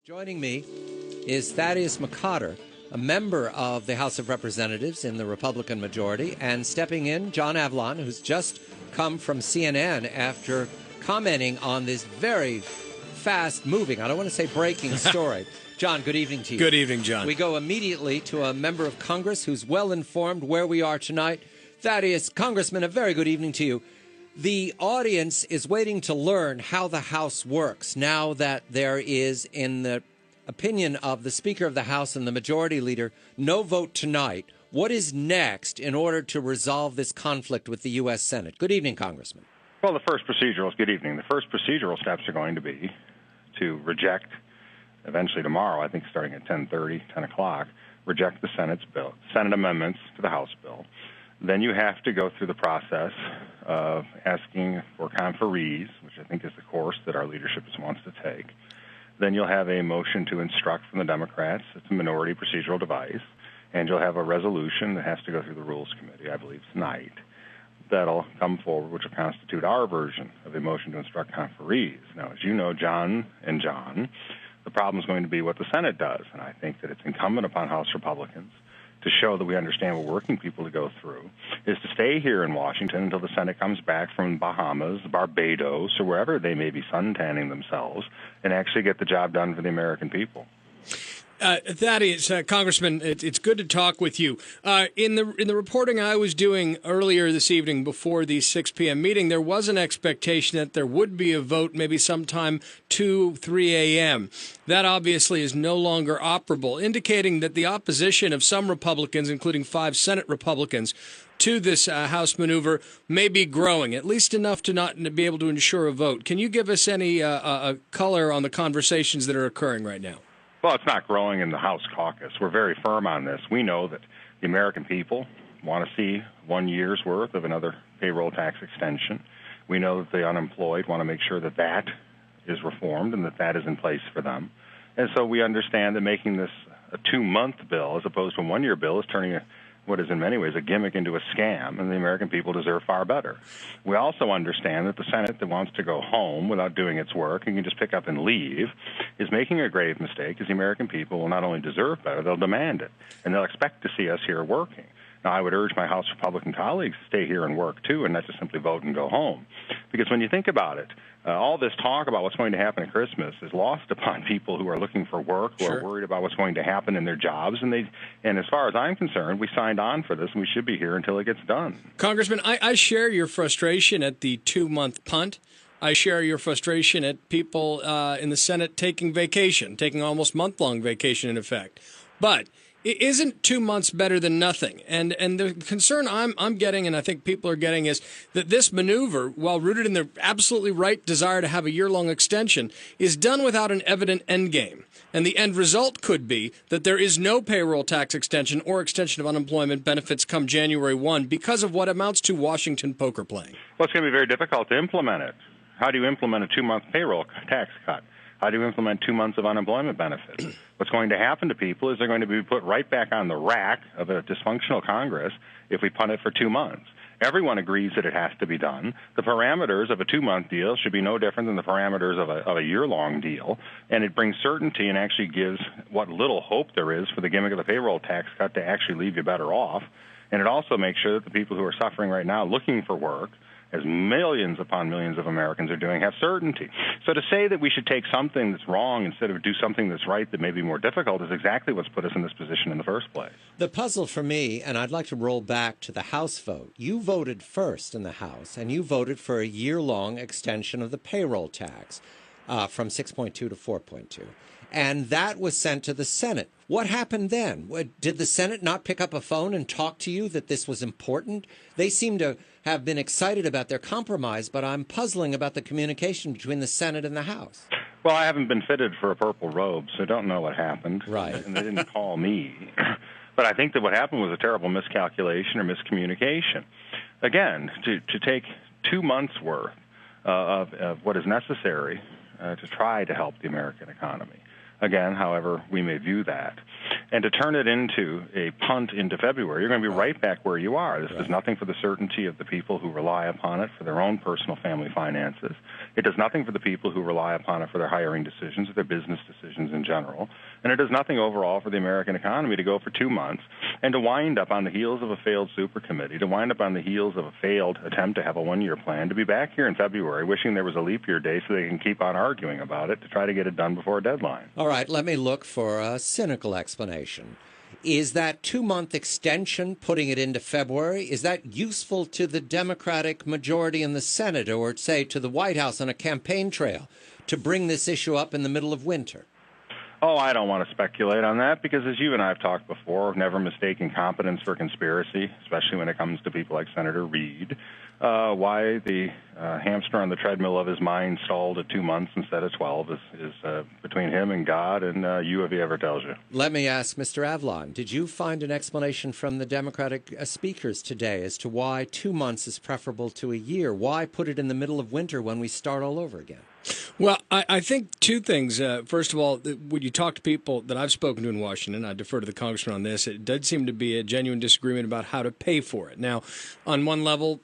Joining me is Thaddeus McCotter, a member of the House of Representatives in the Republican majority, and stepping in, John Avlon, who's just come from CNN after commenting on this very fast-moving, I don't want to say breaking story. John, good evening to you. Good evening, John. We go immediately to a member of Congress who's well-informed where we are tonight. Thaddeus, Congressman, a very good evening to you. The audience is waiting to learn how the House works now that there is, in the opinion of the Speaker of the House and the Majority Leader, no vote tonight. What is next in order to resolve this conflict with the U.S. Senate? Good evening, Congressman. Well, good evening. The first procedural steps are going to be to reject, eventually tomorrow, I think starting at 10 o'clock, reject the Senate's bill, Senate amendments to the House bill. Then you have to go through the process of asking for conferees, which I think is the course that our leadership wants to take. Then you'll have a motion to instruct from the Democrats. It's a minority procedural device. And you'll have a resolution that has to go through the Rules Committee, I believe, tonight. That'll come forward, which will constitute our version of a motion to instruct conferees. Now, as you know, John, the problem is going to be what the Senate does. And I think that it's incumbent upon House Republicans to show that we understand what working people to go through, is to stay here in Washington until the Senate comes back from Bahamas, Barbados, or wherever they may be suntanning themselves, and actually get the job done for the American people. Thaddeus, Congressman, it's good to talk with you. In the reporting I was doing earlier this evening before the 6 p.m. meeting, there was an expectation that there would be a vote maybe sometime 2, 3 a.m. That obviously is no longer operable, indicating that the opposition of some Republicans, including 5 Senate Republicans, to this House maneuver may be growing, at least enough to not be able to ensure a vote. Can you give us any color on the conversations that are occurring right now? Well, it's not growing in the House caucus. We're very firm on this. We know that the American people want to see 1 year's worth of another payroll tax extension. We know that the unemployed want to make sure that that is reformed and that that is in place for them. And so we understand that making this a 2-month bill as opposed to a 1-year bill is turning what is in many ways a gimmick into a scam, and the American people deserve far better. We also understand that the Senate that wants to go home without doing its work and can just pick up and leave is making a grave mistake, because the American people will not only deserve better, they'll demand it, and they'll expect to see us here working. Now, I would urge my House Republican colleagues to stay here and work, too, and not just simply vote and go home. Because when you think about it, all this talk about what's going to happen at Christmas is lost upon people who are looking for work, who are worried about what's going to happen in their jobs. And as far as I'm concerned, we signed on for this, and we should be here until it gets done. Congressman, I share your frustration at the 2-month punt. I share your frustration at people in the Senate taking vacation, taking almost month-long vacation, in effect. But isn't 2 months better than nothing? And the concern I'm getting, and I think people are getting, is that this maneuver, while rooted in the absolutely right desire to have a year-long extension, is done without an evident endgame. And the end result could be that there is no payroll tax extension or extension of unemployment benefits come January 1 because of what amounts to Washington poker playing. Well, it's going to be very difficult to implement it. How do you implement a 2-month payroll tax cut? How do you implement 2 months of unemployment benefits? What's going to happen to people is they're going to be put right back on the rack of a dysfunctional Congress if we punt it for 2 months. Everyone agrees that it has to be done. The parameters of a 2-month deal should be no different than the parameters of a year-long deal, and it brings certainty and actually gives what little hope there is for the gimmick of the payroll tax cut to actually leave you better off. And it also makes sure that the people who are suffering right now looking for work, as millions upon millions of Americans are doing, have certainty. So to say that we should take something that's wrong instead of do something that's right that may be more difficult is exactly what's put us in this position in the first place. The puzzle for me, and I'd like to roll back to the House vote, you voted first in the House, and you voted for a year-long extension of the payroll tax from 6.2 to 4.2. And that was sent to the Senate. What happened then? Did the Senate not pick up a phone and talk to you that this was important? They seem to have been excited about their compromise, but I'm puzzling about the communication between the Senate and the House. Well, I haven't been fitted for a purple robe, so I don't know what happened. Right. And they didn't call me. But I think that what happened was a terrible miscalculation or miscommunication. Again, to take 2 months' worth of what is necessary to try to help the American economy. Again, however we may view that. And to turn it into a punt into February, you're going to be right back where you are. This does nothing for the certainty of the people who rely upon it for their own personal family finances. It does nothing for the people who rely upon it for their hiring decisions or their business decisions in general. And it does nothing overall for the American economy to go for 2 months and to wind up on the heels of a failed super committee, to wind up on the heels of a failed attempt to have a one-year plan, to be back here in February wishing there was a leap year day so they can keep on arguing about it to try to get it done before a deadline. All right, let me look for a cynical explanation. Is that 2-month extension, putting it into February, is that useful to the Democratic majority in the Senate or, say, to the White House on a campaign trail to bring this issue up in the middle of winter? Oh, I don't want to speculate on that because, as you and I have talked before, never mistaking competence for conspiracy, especially when it comes to people like Senator Reid. Why the hamster on the treadmill of his mind stalled at 2 months instead of 12 is between him and God, and you if he ever tells you. Let me ask Mr. Avalon, did you find an explanation from the Democratic speakers today as to why 2 months is preferable to a year? Why put it in the middle of winter when we start all over again? Well, I think two things. First of all, when you talk to people that I've spoken to in Washington, I defer to the congressman on this, it does seem to be a genuine disagreement about how to pay for it. Now, on one level,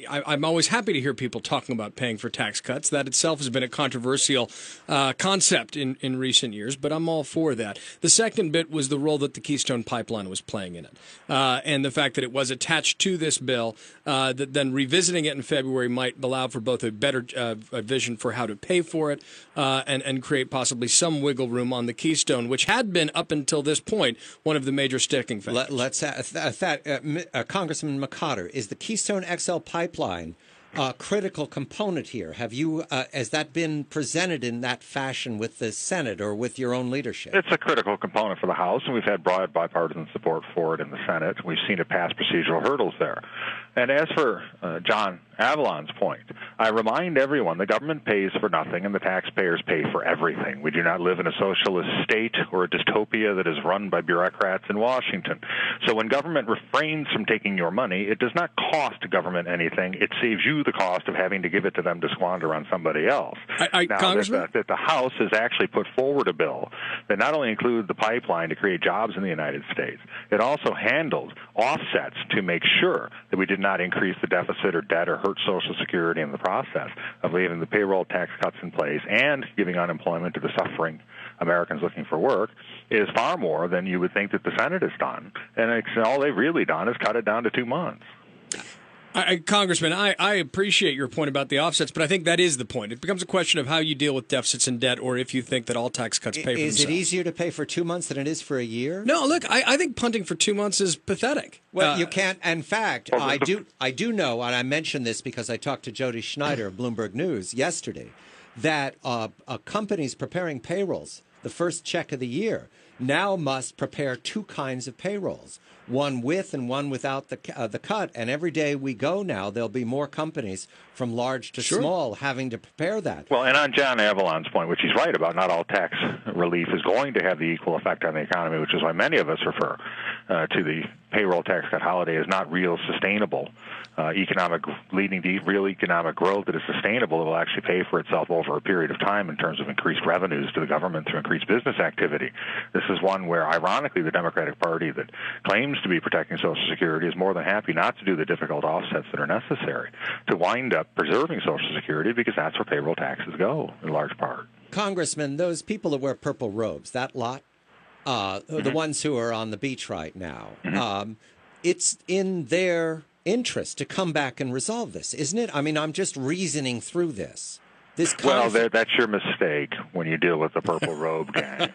I'm always happy to hear people talking about paying for tax cuts. That itself has been a controversial concept in recent years, but I'm all for that. The second bit was the role that the Keystone Pipeline was playing in it, and the fact that it was attached to this bill, that then revisiting it in February might allow for both a better vision for how to pay for it and create possibly some wiggle room on the Keystone, which had been, up until this point, one of the major sticking factors. Let's Congressman McCotter, is the Keystone XL pipeline a critical component here? Have you has that been presented in that fashion with the Senate or with your own leadership? It's a critical component for the House, and we've had broad bipartisan support for it in the Senate. We've seen it pass procedural hurdles there. And as for John Avalon's point, I remind everyone the government pays for nothing and the taxpayers pay for everything. We do not live in a socialist state or a dystopia that is run by bureaucrats in Washington. So when government refrains from taking your money, it does not cost government anything. It saves you the cost of having to give it to them to squander on somebody else. Now, Congressman? that the House has actually put forward a bill that not only includes the pipeline to create jobs in the United States, it also handled offsets to make sure that we did not increase the deficit or debt or hurt Social Security in the process of leaving the payroll tax cuts in place and giving unemployment to the suffering Americans looking for work, is far more than you would think that the Senate has done. And all they've really done is cut it down to 2 months. Congressman, I appreciate your point about the offsets, but I think that is the point. It becomes a question of how you deal with deficits and debt, or if you think that all tax cuts pay for themselves. Is it easier to pay for 2 months than it is for a year? No, look, I think punting for 2 months is pathetic. Well, you can't. In fact, I do know, and I mentioned this because I talked to Jody Schneider of Bloomberg News yesterday, that companies preparing payrolls, the first check of the year, now must prepare 2 kinds of payrolls, one with and one without the cut. And every day we go now, there'll be more companies from large to small having to prepare that. Well, and on John Avalon's point, which he's right about, not all tax relief is going to have the equal effect on the economy, which is why many of us refer to the payroll tax cut holiday as not real sustainable leading to real economic growth that is sustainable, that will actually pay for itself over a period of time in terms of increased revenues to the government through increased business activity. This is one where, ironically, the Democratic Party that claims to be protecting Social Security is more than happy not to do the difficult offsets that are necessary to wind up preserving Social Security, because that's where payroll taxes go in large part. Congressman, those people that wear purple robes, that lot, the ones who are on the beach right now, it's in their interest to come back and resolve this, isn't it? I mean, I'm just reasoning through this. Well, that's your mistake when you deal with the purple robe gang.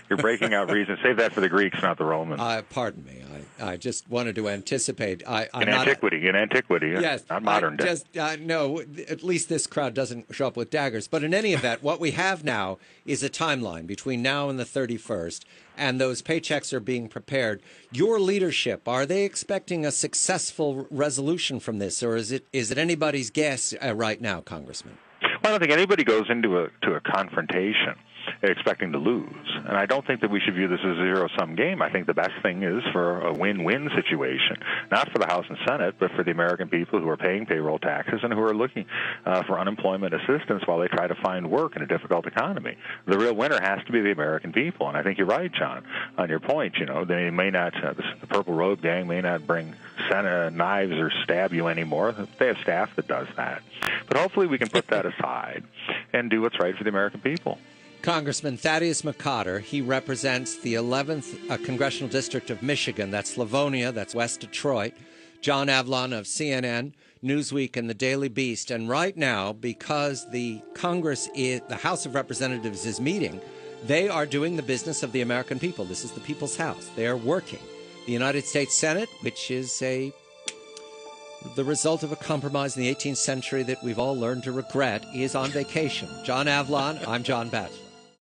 You're breaking out reasons. Save that for the Greeks, not the Romans. Pardon me. I just wanted to anticipate. In antiquity, yes, not modern day. No, at least this crowd doesn't show up with daggers. But in any event, what we have now is a timeline between now and the 31st, and those paychecks are being prepared. Your leadership, are they expecting a successful resolution from this, or is it anybody's guess right now, Congressman? I don't think anybody goes into a confrontation expecting to lose. And I don't think that we should view this as a zero-sum game. I think the best thing is for a win-win situation, not for the House and Senate, but for the American people who are paying payroll taxes and who are looking for unemployment assistance while they try to find work in a difficult economy. The real winner has to be the American people. And I think you're right, John, on your point. They may not, the Purple Robe Gang may not bring knives or stab you anymore. They have staff that does that. But hopefully we can put that aside and do what's right for the American people. Congressman Thaddeus McCotter, he represents the 11th Congressional District of Michigan. That's Livonia, that's West Detroit. John Avlon of CNN, Newsweek, and the Daily Beast. And right now, because the House of Representatives is meeting, they are doing the business of the American people. This is the people's house. They are working. The United States Senate, which is the result of a compromise in the 18th century that we've all learned to regret, is on vacation. John Avlon, I'm John Batchelor.